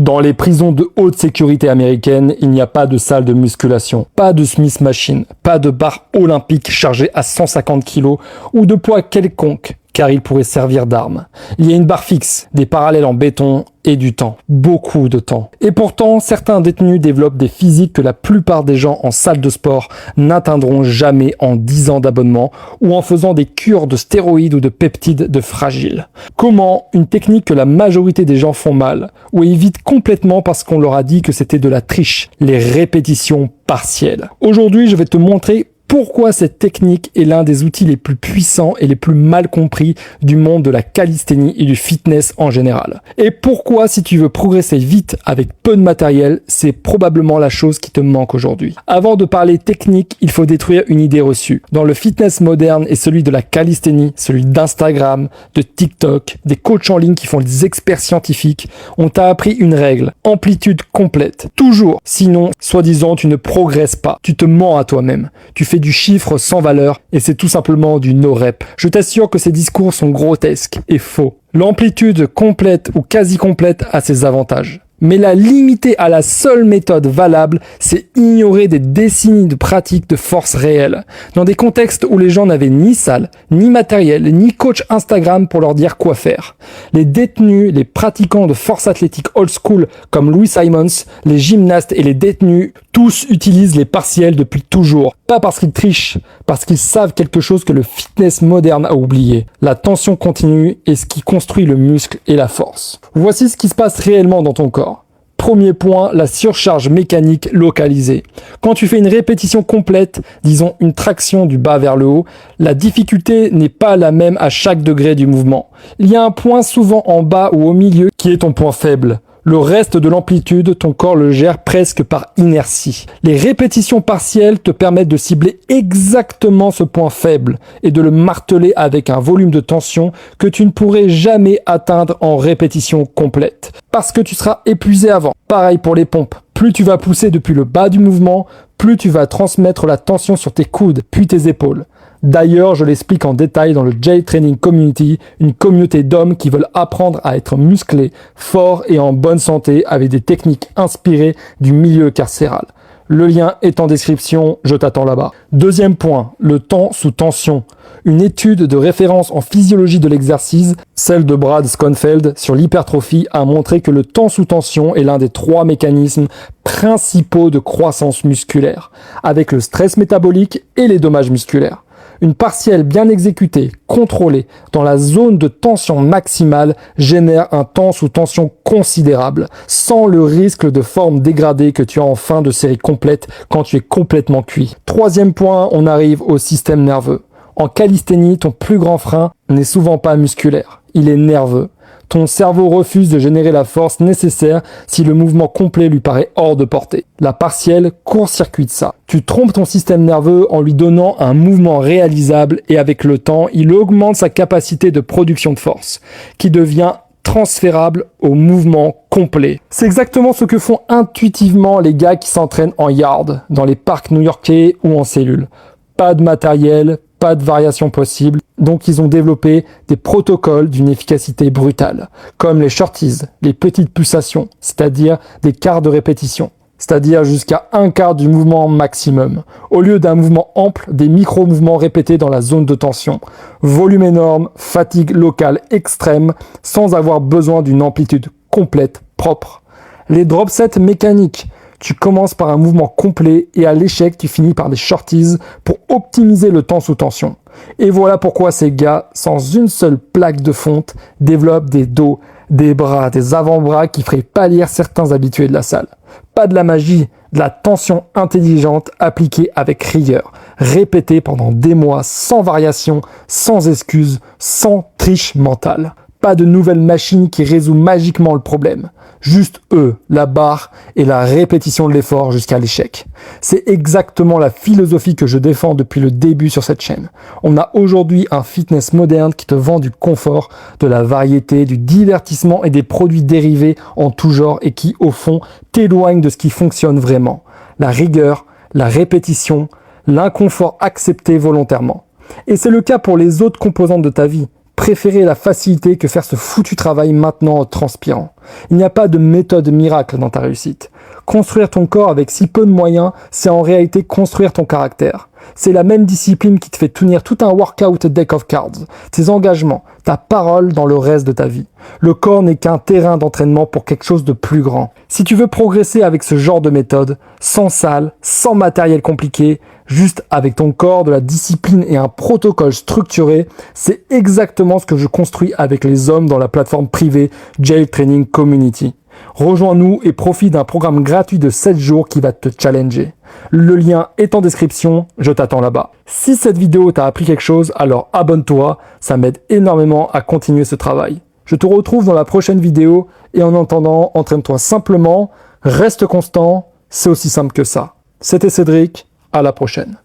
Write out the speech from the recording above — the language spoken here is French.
Dans les prisons de haute sécurité américaines, il n'y a pas de salle de musculation, pas de Smith Machine, pas de barre olympique chargée à 150 kg ou de poids quelconque, car il pourrait servir d'arme. Il y a une barre fixe, des parallèles en béton et du temps. Beaucoup de temps. Et pourtant, certains détenus développent des physiques que la plupart des gens en salle de sport n'atteindront jamais en 10 ans d'abonnement ou en faisant des cures de stéroïdes ou de peptides de fragiles. Comment une technique que la majorité des gens font mal ou évitent complètement parce qu'on leur a dit que c'était de la triche, les répétitions partielles. Aujourd'hui, je vais te montrer pourquoi cette technique est l'un des outils les plus puissants et les plus mal compris du monde de la calisthénie et du fitness en général. Et pourquoi, si tu veux progresser vite avec peu de matériel, c'est probablement la chose qui te manque aujourd'hui. Avant de parler technique, il faut détruire une idée reçue. Dans le fitness moderne et celui de la calisthénie, celui d'Instagram, de TikTok, des coachs en ligne qui font des experts scientifiques, on t'a appris une règle, amplitude complète. Toujours. Sinon, soi-disant, tu ne progresses pas. Tu te mens à toi-même. Tu fais du chiffre sans valeur et c'est tout simplement du no-rep. Je t'assure que ces discours sont grotesques et faux. L'amplitude complète ou quasi complète a ses avantages. Mais la limiter à la seule méthode valable, c'est ignorer des décennies de pratiques de force réelle, dans des contextes où les gens n'avaient ni salle, ni matériel, ni coach Instagram pour leur dire quoi faire. Les détenus, les pratiquants de force athlétique old school comme Louis Simons, les gymnastes et les détenus, tous utilisent les partiels depuis toujours. Pas parce qu'ils trichent, parce qu'ils savent quelque chose que le fitness moderne a oublié. La tension continue est ce qui construit le muscle et la force. Voici ce qui se passe réellement dans ton corps. Premier point, la surcharge mécanique localisée. Quand tu fais une répétition complète, disons une traction du bas vers le haut, la difficulté n'est pas la même à chaque degré du mouvement. Il y a un point souvent en bas ou au milieu qui est ton point faible. Le reste de l'amplitude, ton corps le gère presque par inertie. Les répétitions partielles te permettent de cibler exactement ce point faible et de le marteler avec un volume de tension que tu ne pourrais jamais atteindre en répétition complète. Parce que tu seras épuisé avant. Pareil pour les pompes. Plus tu vas pousser depuis le bas du mouvement, plus tu vas transmettre la tension sur tes coudes, puis tes épaules. D'ailleurs, je l'explique en détail dans le J-Training Community, une communauté d'hommes qui veulent apprendre à être musclés, forts et en bonne santé avec des techniques inspirées du milieu carcéral. Le lien est en description, je t'attends là-bas. Deuxième point, le temps sous tension. Une étude de référence en physiologie de l'exercice, celle de Brad Schoenfeld sur l'hypertrophie, a montré que le temps sous tension est l'un des 3 mécanismes principaux de croissance musculaire, avec le stress métabolique et les dommages musculaires. Une partielle bien exécutée, contrôlée, dans la zone de tension maximale, génère un temps sous tension considérable, sans le risque de forme dégradée que tu as en fin de série complète quand tu es complètement cuit. Troisième point, on arrive au système nerveux. En calisthénie, ton plus grand frein n'est souvent pas musculaire, il est nerveux. Ton cerveau refuse de générer la force nécessaire si le mouvement complet lui paraît hors de portée. La partielle court-circuite ça. Tu trompes ton système nerveux en lui donnant un mouvement réalisable et avec le temps, il augmente sa capacité de production de force, qui devient transférable au mouvement complet. C'est exactement ce que font intuitivement les gars qui s'entraînent en yard, dans les parcs new-yorkais ou en cellule. Pas de matériel, pas de variation possible, donc ils ont développé des protocoles d'une efficacité brutale, comme les shorties, les petites pulsations, c'est-à-dire des quarts de répétition, c'est-à-dire jusqu'à un quart du mouvement maximum, au lieu d'un mouvement ample, des micro-mouvements répétés dans la zone de tension. Volume énorme, fatigue locale extrême, sans avoir besoin d'une amplitude complète propre. Les drop sets mécaniques. Tu commences par un mouvement complet et à l'échec, tu finis par des shorties pour optimiser le temps sous tension. Et voilà pourquoi ces gars, sans une seule plaque de fonte, développent des dos, des bras, des avant-bras qui feraient pâlir certains habitués de la salle. Pas de la magie, de la tension intelligente appliquée avec rigueur, répétée pendant des mois sans variation, sans excuse, sans triche mentale. Pas de nouvelle machine qui résout magiquement le problème. Juste la barre et la répétition de l'effort jusqu'à l'échec. C'est exactement la philosophie que je défends depuis le début sur cette chaîne. On a aujourd'hui un fitness moderne qui te vend du confort, de la variété, du divertissement et des produits dérivés en tout genre et qui, au fond, t'éloignent de ce qui fonctionne vraiment. La rigueur, la répétition, l'inconfort accepté volontairement. Et c'est le cas pour les autres composantes de ta vie. préféré la facilité que faire ce foutu travail maintenant en transpirant. Il n'y a pas de méthode miracle dans ta réussite. Construire ton corps avec si peu de moyens, c'est en réalité construire ton caractère. C'est la même discipline qui te fait tenir tout un workout deck of cards, tes engagements, ta parole dans le reste de ta vie. Le corps n'est qu'un terrain d'entraînement pour quelque chose de plus grand. Si tu veux progresser avec ce genre de méthode, sans salle, sans matériel compliqué, juste avec ton corps, de la discipline et un protocole structuré, c'est exactement ce que je construis avec les hommes dans la plateforme privée Jail Training Community. Rejoins-nous et profite d'un programme gratuit de 7 jours qui va te challenger. Le lien est en description, je t'attends là-bas. Si cette vidéo t'a appris quelque chose, alors abonne-toi, ça m'aide énormément à continuer ce travail. Je te retrouve dans la prochaine vidéo et en attendant, entraîne-toi simplement, reste constant, c'est aussi simple que ça. C'était Cédric, à la prochaine.